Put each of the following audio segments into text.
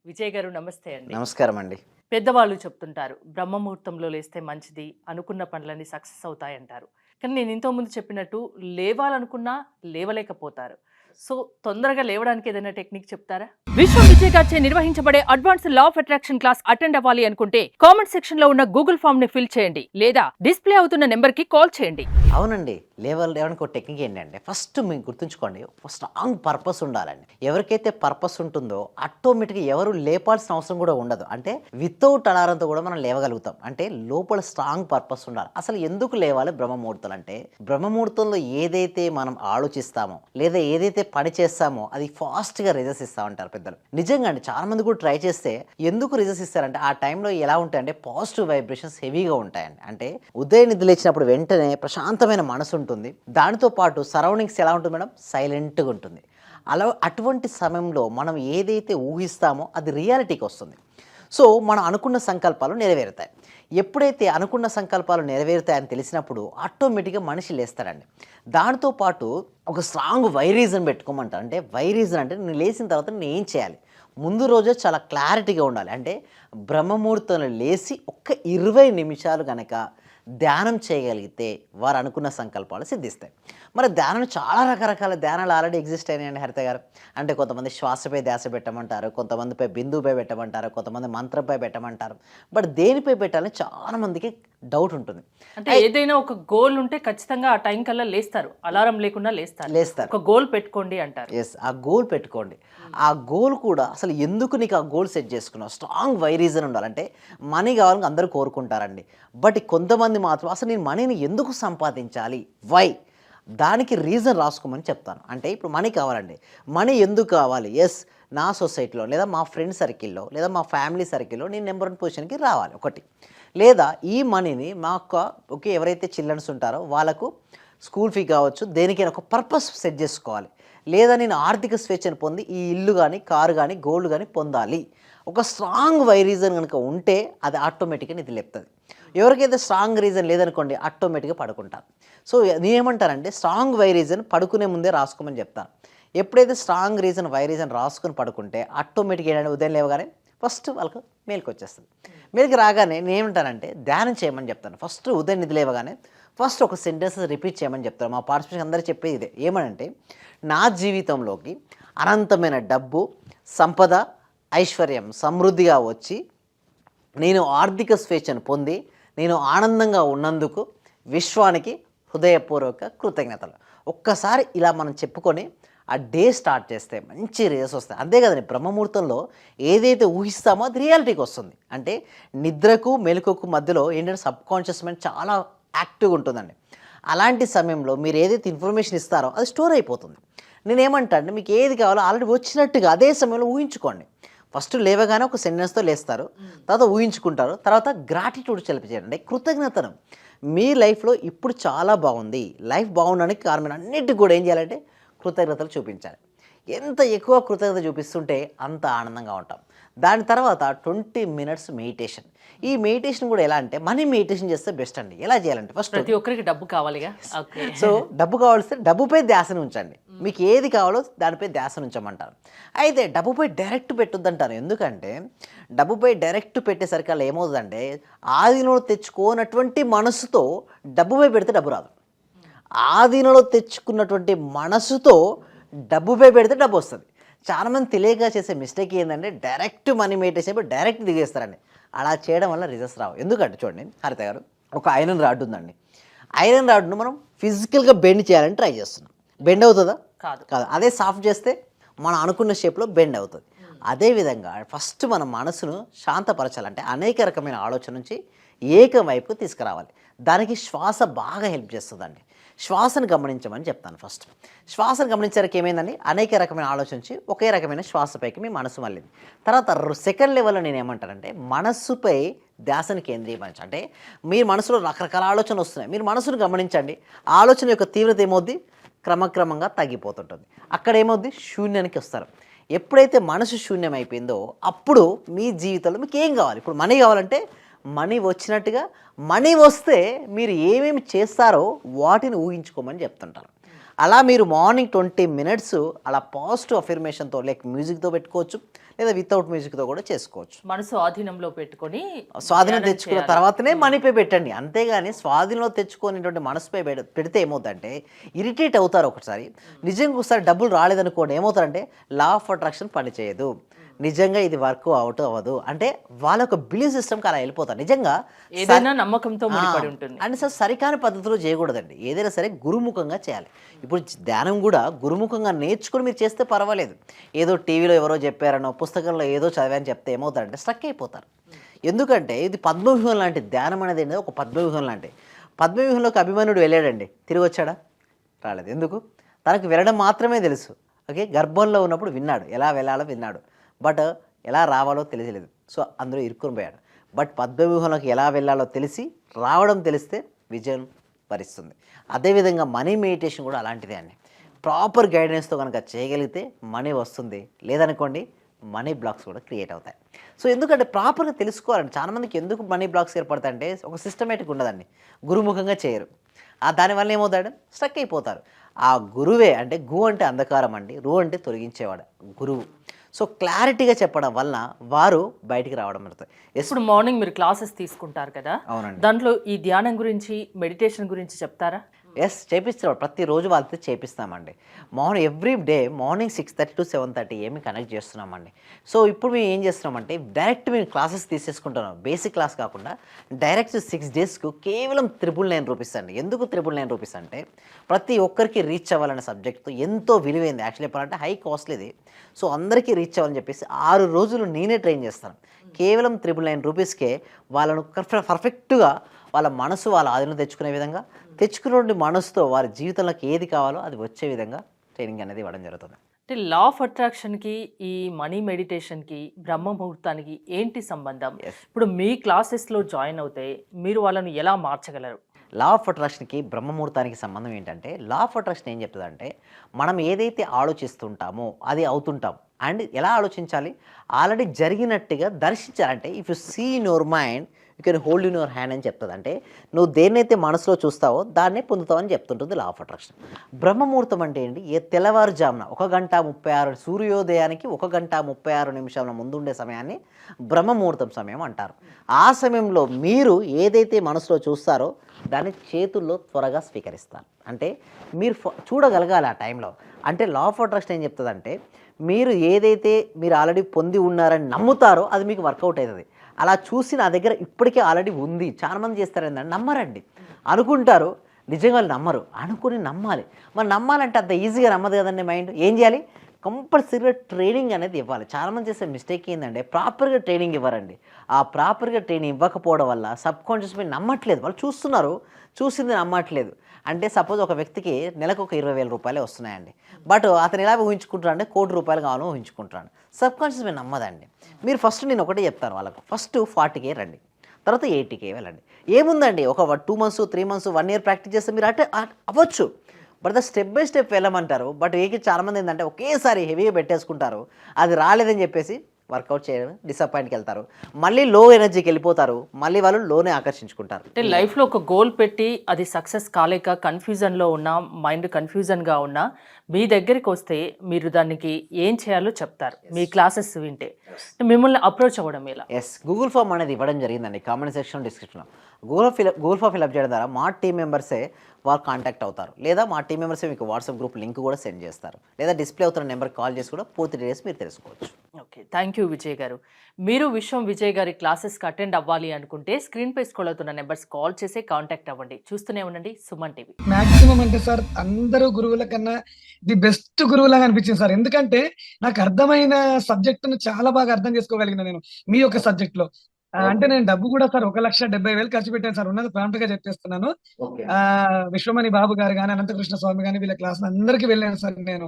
విజయ్ గారు నమస్తే అండి. నమస్కారం అండి. పెద్దవాళ్ళు చెప్తుంటారు. బ్రహ్మముహూర్తంలో లేస్తే మంచిది. అనుకున్న పనులన్నీ సక్సెస్ అవుతాయంటారు. కానీ నేను ఇంతకు ముందు చెప్పినట్టు లేవాలనుకున్నా లేవలేకపోతారు. సో తొందరగా లేవడానికి ఏదైనా టెక్నిక్ చెప్తారా? విశ్వం విజయ్ గారిచే నిర్వహించబడే advance law of attraction class attend అవ్వాలి అనుకుంటే కామెంట్ సెక్షన్ లో ఉన్న గూగుల్ ఫామ్ ని ఫిల్ చేయండి లేదా డిస్ప్లే అవుతున్న నెంబర్ కి కాల్ చేయండి. అవునండి. లేవడానికి ఒక టెక్నిక్ ఏంటంటే ఫస్ట్ మీరు గుర్తుంచుకోండి, ఒక స్ట్రాంగ్ పర్పస్ ఉండాలండి. ఎవరికైతే పర్పస్ ఉంటుందో ఆటోమేటిక్‌గా ఎవరు లేపాల్సిన అవసరం కూడా ఉండదు. అంటే వితౌట్ అలారంతో కూడా మనం లేవగలుగుతాం. అంటే లోపల స్ట్రాంగ్ పర్పస్ ఉండాలి. అసలు ఎందుకు లేవాలి బ్రహ్మముహూర్తాలు అంటే, బ్రహ్మముహూర్తంలో ఏదైతే మనం ఆలోచిస్తామో లేదా ఏదైతే పని చేస్తామో అది ఫాస్ట్‌గా రిజల్ట్స్ ఇస్తా ఉంటారు పెద్దలు. నిజంగా అండి, చాలా మంది కూడా ట్రై చేస్తే ఎందుకు రిజల్ట్స్ ఇస్తారంటే ఆ టైంలో ఎలా ఉంటాయంటే పాజిటివ్ వైబ్రేషన్స్ హెవీగా ఉంటాయండి. అంటే ఉదయం నిద్ర లేచినప్పుడు వెంటనే ప్రశాంతమైన మనసు ఉంటుంది. దానితో పాటు సరౌండింగ్స్ ఎలా ఉంటుంది మేడం? సైలెంట్‌గా ఉంటుంది. అటువంటి సమయంలో మనం ఏదైతే ఊహిస్తామో అది రియాలిటీకి వస్తుంది. సో మనం అనుకున్న సంకల్పాలు నెరవేరుతాయి. ఎప్పుడైతే అనుకున్న సంకల్పాలు నెరవేరుతాయని తెలిసినప్పుడు ఆటోమేటిక్‌గా మనిషి లేస్తాడండి. దానితో పాటు ఒక స్ట్రాంగ్ వై రీజన్ పెట్టుకోమంటారు. అంటే వై రీజన్ అంటే నేను లేచిన తర్వాత నేను ఏం చేయాలి? ముందు రోజే చాలా క్లారిటీగా ఉండాలి. అంటే బ్రహ్మముహూర్తంలో లేసి ఒక్క 20 నిమిషాలు గనక ధ్యానం చేయగలిగితే వారు అనుకున్న సంకల్పాలు సిద్ధిస్తాయి. మరి ధ్యానం చాలా రకరకాల ధ్యానాలు ఆల్రెడీ ఎగ్జిస్ట్ అయినాయండి హరిత గారు. అంటే కొంతమంది శ్వాసపై ధ్యాస పెట్టమంటారు, కొంతమందిపై బిందువుపై పెట్టమంటారు, కొంతమంది మంత్రంపై పెట్టమంటారు. బట్ దేనిపై పెట్టాలని చాలా మందికి డౌట్ ఉంటుంది. అంటే ఏదైనా ఒక గోల్ ఉంటే ఖచ్చితంగా ఆ టైం కల్లా లేస్తారు. అలారం లేకుండా లేస్తారు. ఒక గోల్ పెట్టుకోండి అంటారు. ఎస్, ఆ గోల్ పెట్టుకోండి. ఆ గోల్ కూడా అసలు ఎందుకు నీకు ఆ గోల్ సెట్ చేసుకున్నావు? స్ట్రాంగ్ వై రీజన్ ఉండాలంటే మనీ కావాలని అందరూ కోరుకుంటారండి. బట్ కొంతమంది మాత్రం అసలు నేను మనీని ఎందుకు సంపాదించాలి? వై? దానికి రీజన్ రాసుకోమని చెప్తాను. అంటే ఇప్పుడు మనీ కావాలండి. మనీ ఎందుకు కావాలి? ఎస్, నా సొసైటీలో లేదా మా ఫ్రెండ్ సర్కిల్లో లేదా మా ఫ్యామిలీ సర్కిల్లో నేను నెంబర్ 1 పొజిషన్కి రావాలి ఒకటి. లేదా ఈ మనీని మా ఓకే ఎవరైతే చిల్డ్రన్స్ ఉంటారో వాళ్ళకు స్కూల్ ఫీ కావచ్చు, దేనికైనా ఒక పర్పస్ సెట్ చేసుకోవాలి. లేదా నేను ఆర్థిక స్వేచ్ఛను పొంది ఈ ఇల్లు కానీ, కారు కానీ, గోల్డ్ కానీ పొందాలి. ఒక స్ట్రాంగ్ వై రీజన్ కనుక ఉంటే అది ఆటోమేటిక్గా నిధి లేపుతుంది. ఎవరికైతే స్ట్రాంగ్ రీజన్ లేదనుకోండి ఆటోమేటిక్గా పడుకుంటారు. సో నేనేమంటానంటే స్ట్రాంగ్ వై రీజన్ పడుకునే ముందే రాసుకోమని చెప్తాను. ఎప్పుడైతే స్ట్రాంగ్ రీజన్ వై రీజన్ రాసుకొని పడుకుంటే ఆటోమేటిక్గా ఏంటంటే ఉదయం లేవగానే ఫస్ట్ వాళ్ళకు మేలుకు వచ్చేస్తుంది. మేలుకి రాగానే నేనేమంటానంటే ధ్యానం చేయమని చెప్తాను. ఫస్ట్ ఉదయం నిధి లేవగానే ఫస్ట్ ఒక సెంటెన్సెస్ రిపీట్ చేయమని చెప్తాను. మా పార్టిసిపేషన్ అందరూ చెప్పేది ఇదే. ఏమనంటే, నా జీవితంలోకి అనంతమైన డబ్బు, సంపద, ఐశ్వర్యం సమృద్ధిగా వచ్చి నేను ఆర్థిక స్వేచ్ఛను పొంది నేను ఆనందంగా ఉన్నందుకు విశ్వానికి హృదయపూర్వక కృతజ్ఞతలు. ఒక్కసారి ఇలా మనం చెప్పుకొని ఆ డే స్టార్ట్ చేస్తే మంచి రిజల్ట్స్ వస్తాయి. అంతే కదండి, బ్రహ్మముహూర్తంలో ఏదైతే ఊహిస్తామో అది రియాలిటీకి వస్తుంది. అంటే నిద్రకు మెలకువకు మధ్యలో ఏంటంటే సబ్కాన్షియస్ మైండ్ చాలా యాక్టివ్గా ఉంటుందండి. అలాంటి సమయంలో మీరు ఏదైతే ఇన్ఫర్మేషన్ ఇస్తారో అది స్టోర్ అయిపోతుంది. నేనేమంటా అంటే మీకు ఏది కావాలో ఆల్రెడీ వచ్చినట్టుగా అదే సమయంలో ఊహించుకోండి. ఫస్ట్ లేవగానే ఒక సెంటెన్స్తో లేస్తారు, తర్వాత ఊహించుకుంటారు, తర్వాత గ్రాటిట్యూడ్ చేయండి, కృతజ్ఞతను. మీ లైఫ్లో ఇప్పుడు చాలా బాగుంది, లైఫ్ బాగుండడానికి కారణం అన్నిటికి కూడా ఏం చేయాలంటే కృతజ్ఞతలు చూపించాలి. ఎంత ఎక్కువ కృతజ్ఞత చూపిస్తుంటే అంత ఆనందంగా ఉంటాం. దాని తర్వాత 20 మినిట్స్ మెడిటేషన్. ఈ మెడిటేషన్ కూడా ఎలా అంటే మనీ మెడిటేషన్ చేస్తే బెస్ట్ అండి. ఎలా చేయాలంటే ఫస్ట్ ప్రతి ఒక్కరికి డబ్బు కావాలిగా. సో డబ్బు కావాల్సి డబ్బుపై ధ్యాసను ఉంచండి. మీకు ఏది కావాలో దానిపై ధ్యాసను ఉంచమంటారు. అయితే డబ్బుపై డైరెక్ట్ పెట్టొద్దంటారు. ఎందుకంటే డబ్బుపై డైరెక్ట్ పెట్టేసరికి అలా ఏమవుతుందంటే ఆదిలో తెచ్చుకోనటువంటి మనసుతో డబ్బుపై పెడితే డబ్బు రాదు. ఆధీనంలో తెచ్చుకున్నటువంటి మనసుతో డబ్బుపై పెడితే డబ్బు వస్తుంది. చాలామంది తెలియక చేసే మిస్టేక్ ఏంటంటే డైరెక్ట్ మనీ మెడిటేషన్ డైరెక్ట్ దిగేస్తారండి. అలా చేయడం వల్ల రిజల్ట్స్ రావు. ఎందుకంటే చూడండి హరిత గారు, ఒక ఐరన్ రాడ్ ఉందండి. ఐరన్ రాడ్ను మనం ఫిజికల్గా బెండ్ చేయాలని ట్రై చేస్తున్నాం. బెండ్ అవుతుందా? కాదు. అదే సాఫ్ట్ చేస్తే మనం అనుకున్న షేప్లో బెండ్ అవుతుంది. అదేవిధంగా ఫస్ట్ మన మనసును శాంతపరచాలంటే అనేక రకమైన ఆలోచన నుంచి ఏకం వైపు తీసుకురావాలి. దానికి శ్వాస బాగా హెల్ప్ చేస్తుందండి. శ్వాసను గమనించమని చెప్తాను. ఫస్ట్ శ్వాసను గమనించడానికి ఏమైందండి, అనేక రకమైన ఆలోచించి ఒకే రకమైన శ్వాసపైకి మీ మనసు మళ్ళింది. తర్వాత సెకండ్ లెవెల్లో నేను ఏమంటానంటే మనస్సుపై ధ్యాసను కేంద్రీకరించండి. అంటే మీ మనసులో రకరకాల ఆలోచనలు వస్తున్నాయి, మీరు మనసును గమనించండి. ఆలోచన యొక్క తీవ్రత ఏమవుద్ది, క్రమక్రమంగా తగ్గిపోతుంటుంది. అక్కడ ఏమవుద్ది, శూన్యానికి వస్తారు. ఎప్పుడైతే మనసు శూన్యం అయిపోయిందో అప్పుడు మీ జీవితంలో మీకు ఏం కావాలి? ఇప్పుడు మనీ కావాలంటే మనీ వచ్చినట్టుగా, మనీ వస్తే మీరు ఏమేమి చేస్తారో వాటిని ఊహించుకోమని చెప్తుంటారు. అలా మీరు మార్నింగ్ 20 మినిట్స్ అలా పాజిటివ్ అఫర్మేషన్తో లైక్ మ్యూజిక్తో పెట్టుకోవచ్చు, లేదా వితౌట్ మ్యూజిక్తో కూడా చేసుకోవచ్చు. మనసు ఆధీనంలో పెట్టుకొని స్వాధీనం ధ్యానం తెచ్చుకున్న చేయాలి. తర్వాతనే మనీపై పెట్టండి. అంతేగాని స్వాధీనంలో తెచ్చుకునేటువంటి మనసుపై పెడితే ఏమవుతుందంటే ఇరిటేట్ అవుతారు ఒకసారి. నిజంగా ఒకసారి డబ్బులు రాలేదనుకోండి ఏమవుతారంటే లా ఆఫ్ అట్రాక్షన్ పనిచేయదు, నిజంగా ఇది వర్క్ అవుట్ అవ్వదు అంటే వాళ్ళ యొక్క బిలీవ్ సిస్టమ్కి అలా వెళ్ళిపోతారు. నిజంగా ఏదైనా నమ్మకంతో ముడిపడి ఉంటుంది. అండ్ సార్ సరికాని పద్ధతిలో చేయకూడదండి, ఏదైనా సరే గురుముఖంగా చేయాలి. ఇప్పుడు ధ్యానం కూడా గురుముఖంగా నేర్చుకుని మీరు చేస్తే పర్వాలేదు. ఏదో టీవీలో ఎవరో చెప్పారనో పుస్తకంలో ఏదో చదివాని చెప్తే ఏమవుతారంటే స్ట్రక్ అయిపోతారు. ఎందుకంటే ఇది పద్మవ్యూహం లాంటి ధ్యానం అనేది ఏంటంటే ఒక పద్మవ్యూహం లాంటి. పద్మవ్యూహంలోకి అభిమన్యుడు వెళ్ళాడండి, తిరిగి వచ్చాడా? రాలేదు. ఎందుకు? తనకు వెళ్ళడం మాత్రమే తెలుసు. ఓకే, గర్భంలో ఉన్నప్పుడు విన్నాడు, ఎలా వెళ్ళాలో విన్నాడు, బట్ ఎలా రావాలో తెలియలేదు. సో అందులో ఇరుక్కుని పోయాడు. బట్ పద్మవ్యూహంలోకి ఎలా వెళ్ళాలో తెలిసి రావడం తెలిస్తే విజయం వరిస్తుంది. అదేవిధంగా మనీ మెడిటేషన్ కూడా అలాంటిదే అండి. ప్రాపర్ గైడెన్స్తో కనుక చేయగలిగితే మనీ వస్తుంది, లేదనుకోండి మనీ బ్లాక్స్ కూడా క్రియేట్ అవుతాయి. సో ఎందుకంటే ప్రాపర్గా తెలుసుకోవాలండి. చాలామందికి ఎందుకు మనీ బ్లాక్స్ ఏర్పడతాయంటే ఒక సిస్టమేటిక్ ఉండదండి, గురుముఖంగా చేయరు. దానివల్ల ఏమవుతాడు? స్ట్రక్ అయిపోతారు. ఆ గురువే అంటే గు అంటే అంధకారం అండి, రు అంటే తొలగించేవాడు గురువు. సో క్లారిటీగా చెప్పడం వలన వారు బయటికి రావడం జరుగుతుంది. ఇప్పుడు మార్నింగ్ మీరు క్లాసెస్ తీసుకుంటారు కదా, అవునండి. దాంట్లో ఈ ధ్యానం గురించి మెడిటేషన్ గురించి చెప్తారా? ఎస్, చేపిస్తున్నాడు. ప్రతిరోజు వాళ్ళతో చేపిస్తామండి. Morning every day morning 6:30 to 7:30 ఏమి కనెక్ట్ చేస్తున్నామండి. సో ఇప్పుడు మేము ఏం చేస్తున్నామంటే డైరెక్ట్ మేము క్లాసెస్ తీసేసుకుంటున్నాం. బేసిక్ క్లాస్ కాకుండా డైరెక్ట్ 6 daysకు కేవలం 999 రూపీస్ అండి. ఎందుకు 999 రూపీస్ అంటే ప్రతి ఒక్కరికి రీచ్ అవ్వాలనే సబ్జెక్ట్తో ఎంతో విలువైంది. యాక్చువల్లీ చెప్పాలంటే హై కాస్ట్లీది. సో అందరికీ రీచ్ అవ్వాలని చెప్పేసి 6 రోజులు నేనే ట్రైన్ చేస్తాను. కేవలం 999 రూపీస్కే వాళ్ళను పర్ఫెక్ట్గా వాళ్ళ మనసు వాళ్ళ ఆధీనం తెచ్చుకునే విధంగా, తెచ్చుకునే మనసుతో వారి జీవితంలోకి ఏది కావాలో అది వచ్చే విధంగా ట్రైనింగ్ అనేది ఇవ్వడం జరుగుతుంది. అంటే లా ఆఫ్ అట్రాక్షన్కి ఈ మనీ మెడిటేషన్కి బ్రహ్మ ముహూర్తానికి ఏంటి సంబంధం? ఇప్పుడు మీ క్లాసెస్లో జాయిన్ అవుతే మీరు వాళ్ళను ఎలా మార్చగలరు? లా ఆఫ్ అట్రాక్షన్కి బ్రహ్మముహూర్తానికి సంబంధం ఏంటంటే లా ఆఫ్ అట్రాక్షన్ ఏం చెప్తుందంటే మనం ఏదైతే ఆలోచిస్తుంటామో అది అవుతుంటాం. అండ్ ఎలా ఆలోచించాలి? ఆల్రెడీ జరిగినట్టుగా దర్శించాలంటే if you see in your mind you can hold in your hand అని చెప్తుంది. అంటే నువ్వు దేన్నైతే మనసులో చూస్తావో దాన్నే పొందుతావని చెప్తుంటుంది లా ఆఫ్ అట్రాక్షన్. బ్రహ్మముహూర్తం అంటే ఏంటి? ఏ తెల్లవారుజామున 1:36 సూర్యోదయానికి 1:36 ముందు ఉండే సమయాన్ని బ్రహ్మముహూర్తం సమయం అంటారు. ఆ సమయంలో మీరు ఏదైతే మనసులో చూస్తారో దాన్ని చేతుల్లో త్వరగా స్వీకరిస్తారు. అంటే మీరు చూడగలగాలి ఆ టైంలో. అంటే లా ఆఫ్ అట్రాక్షన్ ఏం చెప్తుందంటే మీరు ఏదైతే మీరు ఆల్రెడీ పొంది ఉన్నారని నమ్ముతారో అది మీకు వర్కౌట్ అవుతుంది. అలా చూసి నా దగ్గర ఇప్పటికే ఆల్రెడీ ఉంది. చాలామంది చేస్తారు ఏంటంటే నమ్మరండి, అనుకుంటారు, నిజంగా వాళ్ళు నమ్మరు. అనుకుని నమ్మాలి. మరి నమ్మాలంటే అంత ఈజీగా నమ్మదు కదండి మైండ్. ఏం చేయాలి? కంపల్సరీగా ట్రైనింగ్ అనేది ఇవ్వాలి. చాలామంది చేసే మిస్టేక్ ఏంటంటే ప్రాపర్గా ట్రైనింగ్ ఇవ్వరండి. ఆ ప్రాపర్గా ట్రైనింగ్ ఇవ్వకపోవడం వల్ల సబ్ కాన్షియస్ మైండ్ నమ్మట్లేదు. వాళ్ళు చూస్తున్నారు, చూసింది నమ్మట్లేదు. అంటే సపోజ్ ఒక వ్యక్తికి నెలకు ఒక 20,000 రూపాయలే వస్తున్నాయండి. బట్ అతను ఎలా ఊహించుకుంటాడు అంటే ₹1,00,00,000 కావాలని ఊహించుకుంటాడు. సబ్ కాన్షియస్ మైండ్ నమ్మదండి. మీరు ఫస్ట్ నేను ఒకటే చెప్తాను వాళ్ళకు, ఫస్ట్ 40K రండి, తర్వాత 80K వెళ్ళండి. ఏముందండి ఒక 2 months 3 months 1 year ప్రాక్టీస్ చేస్తే మీరు అటే అవ్వచ్చు. బట్ స్టెప్ బై స్టెప్ వెళ్ళమంటారు. బట్ చాలామంది ఏంటంటే ఒకేసారి హెవీగా పెట్టేసుకుంటారు. అది రాలేదని చెప్పేసి వర్కౌట్ చేయడం డిసప్పాయింట్కి వెళ్తారు. మళ్ళీ లో ఎనర్జీకి వెళ్ళిపోతారు. మళ్ళీ వాళ్ళు లోనే ఆకర్షించుకుంటారు. అంటే లైఫ్లో ఒక గోల్ పెట్టి అది సక్సెస్ కాలేక కన్ఫ్యూజన్లో ఉన్నా, మైండ్ కన్ఫ్యూజన్గా ఉన్నా మీ దగ్గరికి వస్తే మీరు దానికి ఏం చేయాలో చెప్తారు మీ క్లాసెస్ వింటే. మిమ్మల్ని అప్రోచ్ అవ్వడం ఎలా? ఎస్, గూగుల్ ఫామ్ అనేది ఇవ్వడం జరిగిందండి కామెంట్ సెక్షన్ డిస్క్రిప్షన్లో. గూగుల్ ఫామ్ ఫిల్అప్ చేయడం ద్వారా మా టీం మెంబర్సే వాళ్ళు కాంటాక్ట్ అవుతారు, లేదా మా టీం మెంబర్సే మీకు వాట్సాప్ గ్రూప్ లింక్ కూడా సెండ్ చేస్తారు, లేదా డిస్ప్లే అవుతున్న నెంబర్కి కాల్ చేసి కూడా పూర్తి డీటెయిల్స్ మీరు తెలుసుకోవచ్చు. ఓకే, థ్యాంక్ యూ విజయ్ గారు. మీరు విశ్వం విజయ్ గారి క్లాసెస్కి అటెండ్ అవ్వాలి అనుకుంటే స్క్రీన్ పై స్క్రోల్ అవుతున్న నెంబర్స్ కాల్ చేసి కాంటాక్ట్ అవ్వండి. చూస్తూనే ఉండండి సుమన్ టీవీ. మాక్సిమం అంటే సార్ అందరూ గురువుల కన్నా ది బెస్ట్ గురువులాగా అనిపించింది సార్. ఎందుకంటే నాకు అర్థమైన సబ్జెక్టును చాలా బాగా అర్థం చేసుకోగలిగిన నేను మీ యొక్క సబ్జెక్ట్ లో. అంటే నేను డబ్బు కూడా సార్ 1,70,000 ఖర్చు పెట్టాను సార్. ఉన్నది ప్రాంప్ట్ గా చెప్పేస్తున్నాను. విశ్వమణి బాబు గారు కానీ, అనంతకృష్ణ స్వామి కానీ వీళ్ళ క్లాస్ అందరికి వెళ్ళాను సార్. నేను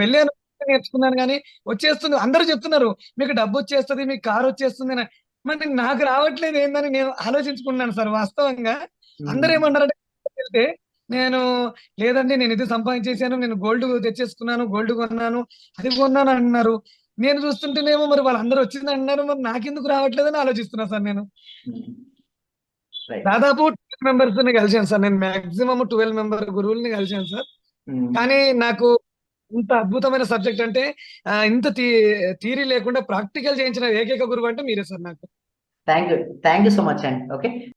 వెళ్ళాను, నేర్చుకున్నాను. కానీ వచ్చేస్తుంది, అందరూ చెప్తున్నారు మీకు డబ్బు వచ్చేస్తుంది, మీకు కారు వచ్చేస్తుంది అని. మరి నాకు రావట్లేదు ఏందని నేను ఆలోచించుకున్నాను సార్. వాస్తవంగా అందరూ ఏమన్నారంటే వెళ్తే నేను లేదండి నేను ఇది సంపాదించేసాను, నేను గోల్డ్ తెచ్చేసుకున్నాను, గోల్డ్ కొన్నాను, అది కొన్నాను అంటున్నారు. నేను చూస్తుంటేనేమో మరి వాళ్ళందరూ వచ్చింది అంటున్నారు, మరి నాకెందుకు రావట్లేదని ఆలోచిస్తున్నా సార్. నేను దాదాపు 12 మెంబర్స్ కలిసాను సార్. నేను మాక్సిమం 12 మెంబర్ గురువుల్ని కలిసాను సార్. కానీ నాకు ఇంత అద్భుతమైన సబ్జెక్ట్ అంటే ఇంత థియరీ లేకుండా ప్రాక్టికల్ చేయించిన ఏకైక గురువు అంటే మీరే సార్ నాకు. Thank you, thank you so much అండి. ఓకే.